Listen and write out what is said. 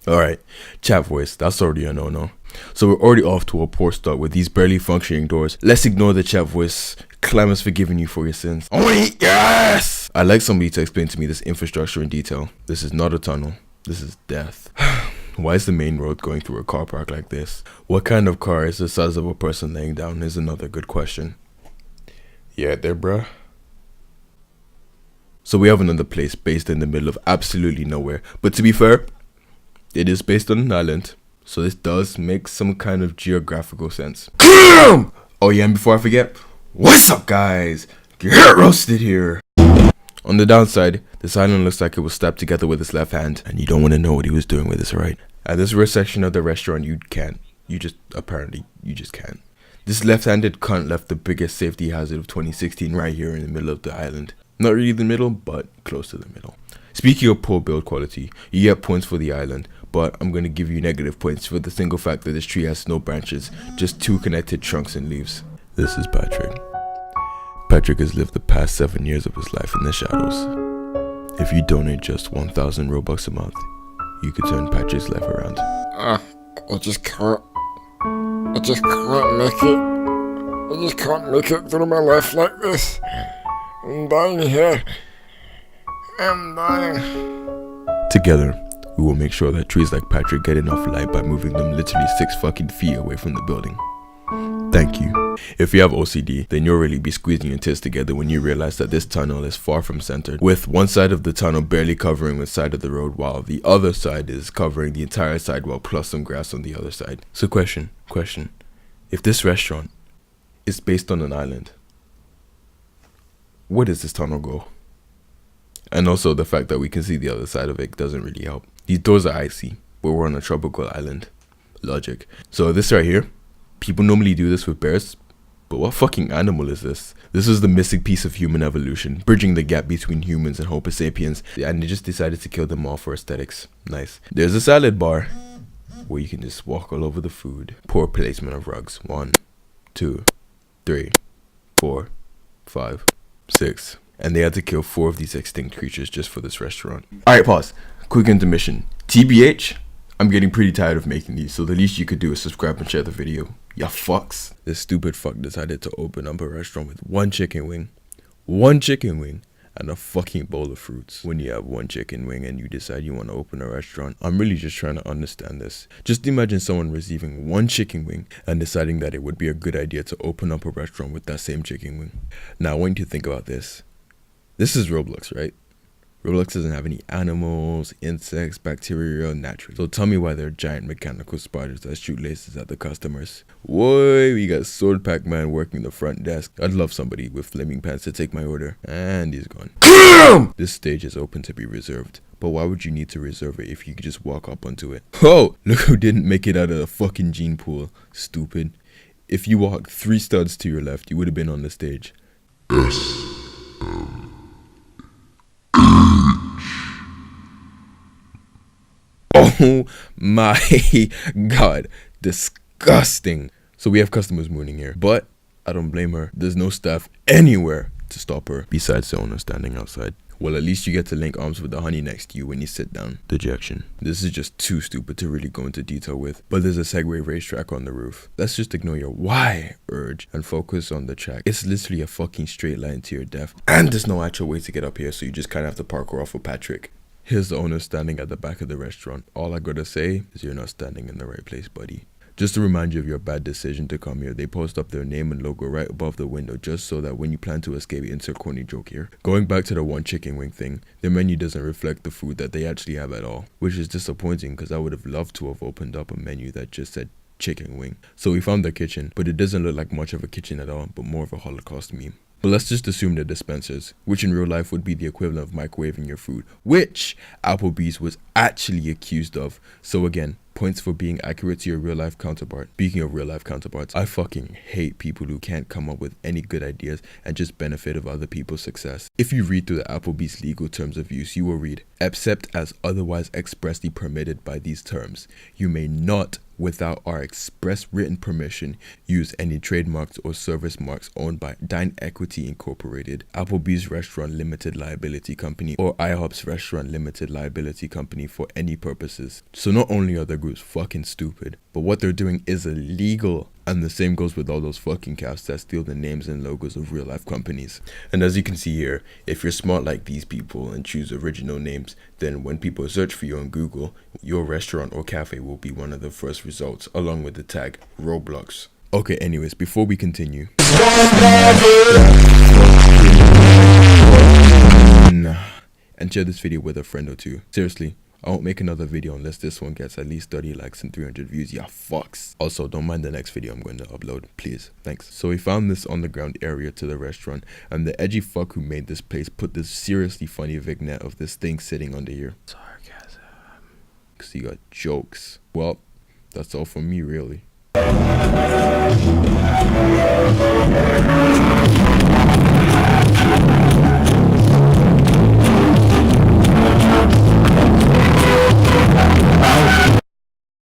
Alright, chat voice, that's already a no-no. So we're already off to a poor start with these barely functioning doors. Let's ignore the chat voice. Clam has forgiven you for your sins. Yes! I'd like somebody to explain to me this infrastructure in detail. This is not a tunnel. This is death. Why is the main road going through a car park like this? What kind of car is the size of a person laying down is another good question. Yeah, there, bruh. So we have another place based in the middle of absolutely nowhere. But to be fair, it is based on an island. So this does make some kind of geographical sense. Oh yeah, and before I forget, what's up guys? Get roasted here. On the downside, this island looks like it was stabbed together with his left hand. And you don't want to know what he was doing with his right. At this rear section of the restaurant, you can't. You just can't. This left-handed cunt left the biggest safety hazard of 2016 right here in the middle of the island. Not really the middle, but close to the middle. Speaking of poor build quality, you get points for the island, but I'm going to give you negative points for the single fact that this tree has no branches, just 2 connected trunks and leaves. This is Patrick. Patrick has lived the past 7 years of his life in the shadows. If you donate just 1,000 Robux a month, you could turn Patrick's life around. I just can't make it. I just can't make it through my life like this. I'm dying here. I'm dying. Together, we will make sure that trees like Patrick get enough light by moving them literally 6 fucking feet away from the building. Thank you. If you have OCD, then you'll really be squeezing your tits together when you realize that this tunnel is far from centered, with one side of the tunnel barely covering the side of the road, while the other side is covering the entire sidewalk plus some grass on the other side. So question. If this restaurant is based on an island, where does this tunnel go? And also the fact that we can see the other side of it doesn't really help. These doors are icy, but we're on a tropical island. Logic. So this right here, people normally do this with bears, but what fucking animal is this? This is the missing piece of human evolution, bridging the gap between humans and Homo sapiens, and they just decided to kill them all for aesthetics. Nice. There's a salad bar, where you can just walk all over the food. Poor placement of rugs. 1, 2, 3, 4, 5, 6. And they had to kill 4 of these extinct creatures just for this restaurant. Alright, pause. Quick intermission. TBH, I'm getting pretty tired of making these, so the least you could do is subscribe and share the video. Ya fucks. This stupid fuck decided to open up a restaurant with 1 chicken wing, and a fucking bowl of fruits. When you have 1 chicken wing and you decide you want to open a restaurant, I'm really just trying to understand this. Just imagine someone receiving 1 chicken wing and deciding that it would be a good idea to open up a restaurant with that same chicken wing. Now I want you to think about this. This is Roblox, right? Roblox doesn't have any animals, insects, bacteria, naturally. So tell me why there are giant mechanical spiders that shoot lasers at the customers. Whoa, we got Sword Pac-Man working the front desk. I'd love somebody with flaming pants to take my order. And he's gone. This stage is open to be reserved. But why would you need to reserve it if you could just walk up onto it? Oh, look who didn't make it out of the fucking gene pool. Stupid. If you walked 3 studs to your left, you would have been on the stage. Oh my god, disgusting. So we have customers mooning here, but I don't blame her. There's no staff anywhere to stop her besides the owner standing outside. Well, at least you get to link arms with the honey next to you when you sit down. Dejection. This is just too stupid to really go into detail with, but there's a Segway racetrack on the roof. Let's just ignore your why urge and focus on the track. It's literally a fucking straight line to your death, and there's no actual way to get up here, so you just kind of have to parkour off of Patrick. Here's the owner standing at the back of the restaurant. All I gotta say is you're not standing in the right place, buddy. Just to remind you of your bad decision to come here, they post up their name and logo right above the window just so that when you plan to escape, insert corny joke here. Going back to the 1 chicken wing thing, the menu doesn't reflect the food that they actually have at all, which is disappointing because I would have loved to have opened up a menu that just said chicken wing. So we found the kitchen, but it doesn't look like much of a kitchen at all, but more of a Holocaust meme. But let's just assume they're dispensers, which in real life would be the equivalent of microwaving your food, which Applebees was actually accused of. So again, points for being accurate to your real life counterpart. Speaking of real life counterparts, I fucking hate people who can't come up with any good ideas and just benefit of other people's success. If you read through the Applebee's legal terms of use, you will read, except as otherwise expressly permitted by these terms, you may not without our express written permission, use any trademarks or service marks owned by Dine Equity Incorporated, Applebee's Restaurant Limited Liability Company, or IHOP's Restaurant Limited Liability Company for any purposes. So not only are the groups fucking stupid, but what they're doing is illegal. And the same goes with all those fucking cats that steal the names and logos of real life companies. And as you can see here, if you're smart like these people and choose original names, then when people search for you on Google, your restaurant or cafe will be one of the first results, along with the tag Roblox. Okay, anyways, before we continue, and share this video with a friend or two. Seriously, I won't make another video unless this one gets at least 30 likes and 300 views. Yeah, fucks. Also, don't mind the next video I'm going to upload, please. Thanks. So we found this underground area to the restaurant, and the edgy fuck who made this place put this seriously funny vignette of this thing sitting under here. Sarcasm. Cause he got jokes. Well, that's all from me, really.